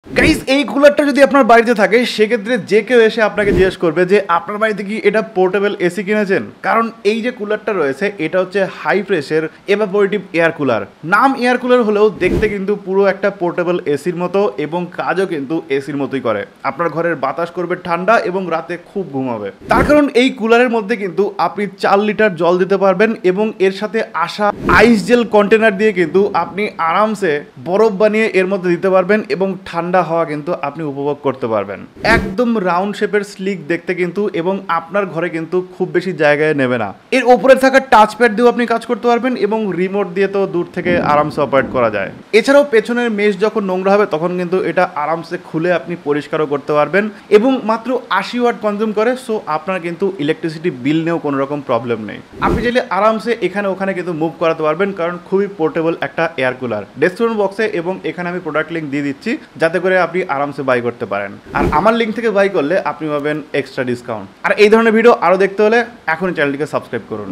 Guys এই কুলারটা যদি আপনার বাড়িতে থাকে সেক্ষেত্রে যে কেউ এসে আপনাকে জিজ্ঞেস করবে যে আপনার বাড়িতে কি এটা পোর্টেবল এসি কিনেছেন, কারণ এই যে কুলারটা রয়েছে এটা হচ্ছে হাই প্রেসার এভাপোরেটিভ এয়ার কুলার। নাম এয়ার কুলার হলেও দেখতে কিন্তু পুরো একটা পোর্টেবল এসির মতো এবং কাজও কিন্তু এসির মতোই করে। আপনার ঘরের বাতাস করবে ঠান্ডা এবং রাতে খুব ঘুমাবে। তার কারণ এই কুলারের মধ্যে কিন্তু আপনি 4 লিটার জল দিতে পারবেন এবং এর সাথে আসা আইস জেল কন্টেনার দিয়ে কিন্তু আপনি আরামসে বরফ বানিয়ে এর মধ্যে দিতে পারবেন এবং ঠান্ডা হাওয়া কিন্তু আপনি উপভোগ করতে পারবেন। একদম রাউন্ড শেপের স্লিক দেখতে কিন্তু, এবং আপনার ঘরে কিন্তু খুব বেশি জায়গায় নেবে না। এর উপরে থাকা টাচ প্যাড দিয়েও আপনি কাজ করতে পারবেন এবং রিমোট দিয়ে তো দূর থেকে আরামসে অপারেট করা যায়। এছাড়াও পেছনের মেশ যখন নোংরা হবে তখন কিন্তু এটা আরামসে খুলে আপনি পরিষ্কারও করতে পারবেন এবং মাত্র 80 ওয়াট কনজিউম করে। সো আপনার কিন্তু ইলেকট্রিসিটি বিল নিয়েও কোনো রকম প্রবলেম নেই। আপনি চাইলে আরামসে এখানে ওখানে কিন্তু মুভ করাতে পারবেন, কারণ খুবই পোর্টেবল একটা এয়ার কুলার। ডেসক্রিপশন বক্সে এবং এখানে আমি প্রোডাক্ট লিঙ্ক দিয়ে দিচ্ছি যাতে করে আপনি আরামসে বাই করতে পারেন। আর আমার লিঙ্ক থেকে বাই করলে আপনি পাবেন এক্সট্রা ডিসকাউন্ট। আর এই ধরনের ভিডিও আরও দেখতে হলে এখনই চ্যানেলটিকে সাবস্ক্রাইব করুন।